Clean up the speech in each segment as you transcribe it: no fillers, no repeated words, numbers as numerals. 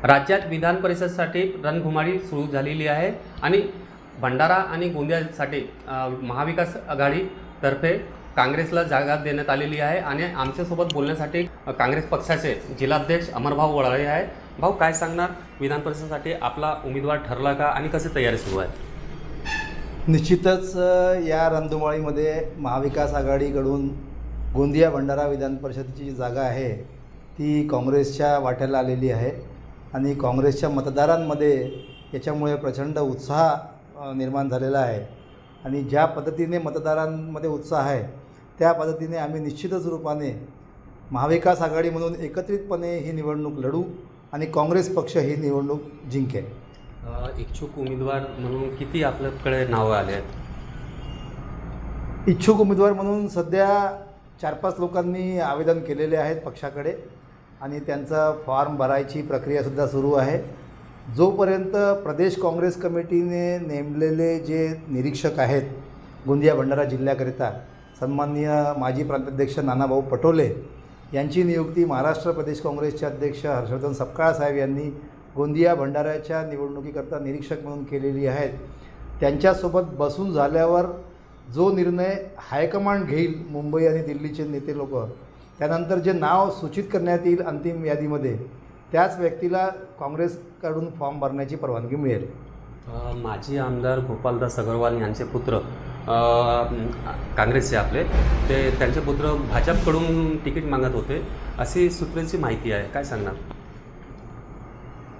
राज्यात विधान परिषदेसाठी रणधुमाळी सुरू झालेली आहे आणि भंडारा आणि गोंदियासाठी महाविकास आघाडीतर्फे काँग्रेसला जागा देण्यात आलेली आहे आणि आमच्यासोबत बोलण्यासाठी काँग्रेस पक्षाचे जिल्हाध्यक्ष अमरभाऊ वडाळे आहे। भाऊ, काय सांगणार, विधान परिषदेसाठी आपला उमेदवार ठरला का आणि कशी तयारी सुरू आहे? निश्चितच या रणधुमाळीमध्ये महाविकास आघाडीकडून गोंदिया भंडारा विधान परिषदेची जी जागा आहे ती काँग्रेसच्या वाट्याला आलेली आहे आणि काँग्रेसच्या मतदारांमध्ये याच्यामुळे प्रचंड उत्साह निर्माण झालेला आहे आणि ज्या पद्धतीने मतदारांमध्ये उत्साह आहे त्या पद्धतीने आम्ही निश्चितच रूपाने महाविकास आघाडी म्हणून एकत्रितपणे ही निवडणूक लढू आणि काँग्रेस पक्ष ही निवडणूक जिंकेल। इच्छुक उमेदवार म्हणून किती आपल्याकडे नावं आले आहेत? इच्छुक उमेदवार म्हणून सध्या 4-5 लोकांनी आवेदन केलेले आहेत पक्षाकडे आणि त्यांचा फॉर्म भरायची प्रक्रियासुद्धा सुरू आहे। जोपर्यंत प्रदेश काँग्रेस कमिटीने नेमलेले जे निरीक्षक आहेत गोंदिया भंडारा जिल्ह्याकरिता सन्माननीय माजी प्रांताध्यक्ष नानाभाऊ पटोले यांची नियुक्ती महाराष्ट्र प्रदेश काँग्रेसचे अध्यक्ष हर्षवर्धन सपकाळ साहेब यांनी गोंदिया भंडाऱ्याच्या निवडणुकीकरता निरीक्षक म्हणून केलेली आहेत। त्यांच्यासोबत बसून झाल्यावर जो निर्णय हायकमांड घेईल, मुंबई आणि दिल्लीचे नेते लोक, त्यानंतर जे नाव सूचित करण्यात येईल अंतिम यादीमध्ये त्याच व्यक्तीला काँग्रेसकडून फॉर्म भरण्याची परवानगी मिळेल। माजी आमदार गोपालदास अग्रवाल यांचे पुत्र काँग्रेसचे आपले त्यांचे पुत्र भाजपकडून तिकीट मागत होते अशी सूत्रांची माहिती आहे, काय सांगणार?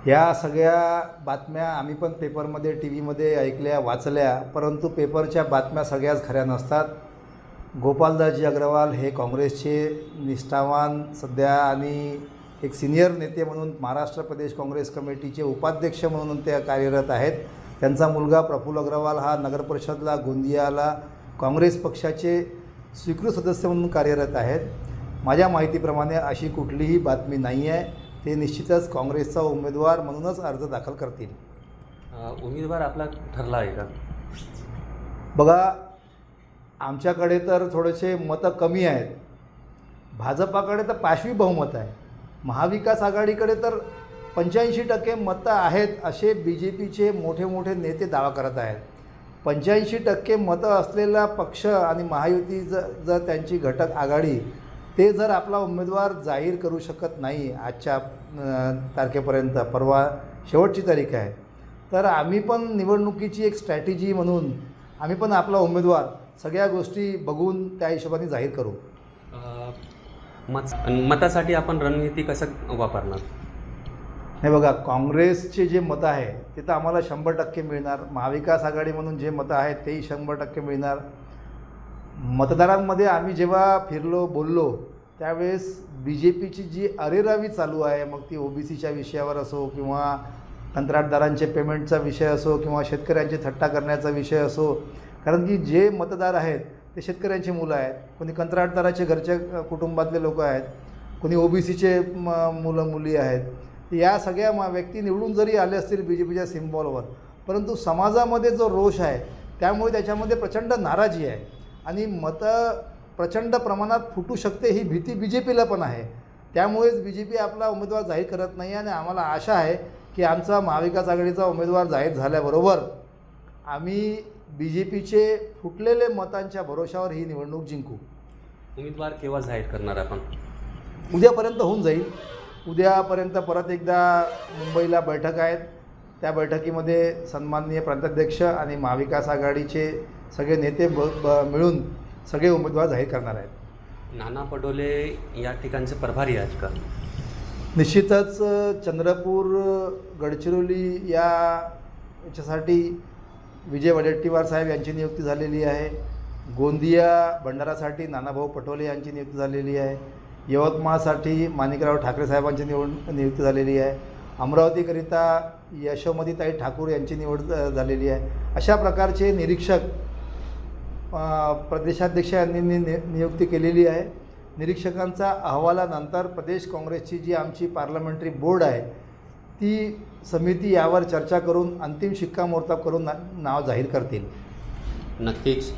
या सगळ्या बातम्या आम्ही पण पेपरमध्ये टीव्हीमध्ये ऐकल्या वाचल्या, परंतु पेपरच्या बातम्या सगळ्याच खऱ्या नसतात। गोपालदासजी अग्रवाल हे काँग्रेसचे निष्ठावान सध्या आणि एक सिनियर नेते म्हणून महाराष्ट्र प्रदेश काँग्रेस कमिटीचे उपाध्यक्ष म्हणून ते कार्यरत आहेत। त्यांचा मुलगा प्रफुल्ल अग्रवाल हा नगरपरिषदला गोंदियाला काँग्रेस पक्षाचे स्वीकृत सदस्य म्हणून कार्यरत आहेत। माझ्या माहितीप्रमाणे अशी कुठलीही बातमी नाही आहे। ते निश्चितच काँग्रेसचा उमेदवार म्हणूनच अर्ज दाखल करतील। उमेदवार आपला ठरला आहे का? बघा, आमच्याकडे तर थोडेसे मतं कमी आहेत, भाजपाकडे तर पाशवी बहुमत आहे, महाविकास आघाडीकडे तर 85% मतं आहेत असे BJPचे मोठे मोठे नेते दावा करत आहेत। 85% मतं असलेला पक्ष आणि महायुती जर त्यांची घटक आघाडी ते जर आपला उमेदवार जाहीर करू शकत नाही आजच्या तारखेपर्यंत, परवा शेवटची तारीख आहे, तर आम्ही पण निवडणुकीची एक स्ट्रॅटेजी म्हणून आम्ही पण आपला उमेदवार सगळ्या गोष्टी बघून त्या हिशोबाने जाहीर करू। मतासाठी आपण रणनीती कसं वापरणार? हे बघा, काँग्रेसचे जे मतं आहे ते तर आम्हाला 100% मिळणार, महाविकास आघाडी म्हणून जे मतं आहेत तेही 100% मिळणार। मतदारांमध्ये आम्ही जेव्हा फिरलो बोललो त्यावेळेस BJPची जी अरेरावी चालू आहे, मग ती OBCच्या विषयावर असो किंवा कंत्राटदारांचे पेमेंटचा विषय असो किंवा शेतकऱ्यांचे थट्टा करण्याचा विषय असो, कारण की जे मतदार आहेत ते शेतकऱ्यांची मुलं आहेत, कोणी कंत्राटदाराचे घरच्या कुटुंबातले लोक आहेत, कोणी OBCचे मुलं मुली आहेत। या सगळ्या व्यक्ती निवडून जरी आले असतील BJPच्या सिम्बॉलवर, परंतु समाजामध्ये जो रोष आहे त्यामुळे त्याच्यामध्ये प्रचंड नाराजी आहे आणि मतं प्रचंड प्रमाणात फुटू शकते ही भीती BJPला पण आहे। त्यामुळेच BJP आपला उमेदवार जाहीर करत नाही आणि आम्हाला आशा आहे की आमचा महाविकास आघाडीचा उमेदवार जाहीर झाल्याबरोबर आम्ही BJPचे फुटलेले मतांच्या भरोशावर ही निवडणूक जिंकू। उमेदवार केव्हा जाहीर करणार आपण? उद्यापर्यंत होऊन जाईल। उद्यापर्यंत परत एकदा मुंबईला बैठक आहेत, त्या बैठकीमध्ये सन्माननीय प्रांताध्यक्ष आणि महाविकास आघाडीचे सगळे नेते मिळून सगळे उमेदवार जाहीर करणार आहेत। नाना पटोले या ठिकाणचे प्रभारी आहेत का? निश्चितच चंद्रपूर गडचिरोली याच्यासाठी विजय वडेट्टीवार साहेब यांची नियुक्ती झालेली आहे। गोंदिया भंडारासाठी नानाभाऊ पटोले यांची नियुक्ती झालेली आहे। यवतमाळसाठी माणिकराव ठाकरे साहेबांची नियुक्ती झालेली आहे। अमरावतीकरिता यशोमतीताई ठाकूर यांची निवड झालेली आहे। अशा प्रकारचे निरीक्षक प्रदेशाध्यक्ष यांनी नियुक्ती केलेली आहे। निरीक्षकांचा अहवालानंतर प्रदेश काँग्रेसची जी आमची पार्लमेंटरी बोर्ड आहे ती समिती यावर चर्चा करून अंतिम शिक्कामोर्तब करून नाव जाहीर करतील। नक्कीच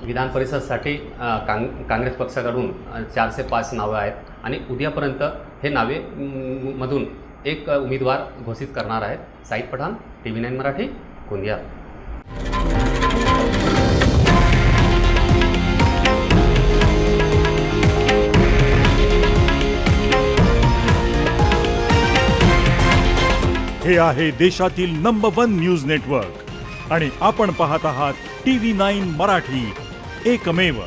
विधान परिषदेसाठी काँग्रेस पक्षाकडून 4 ते 5 नावं आहेत आणि उद्यापर्यंत हे नावे मधून एक उमेदवार घोषित करणार आहेत. साईद पठाण, TV9 मराठी, गोंदिया. हे आहे देशातील नंबर 1 न्यूज नेटवर्क आणि आपण पाहत आहात TV9 मराठी, एकमेव.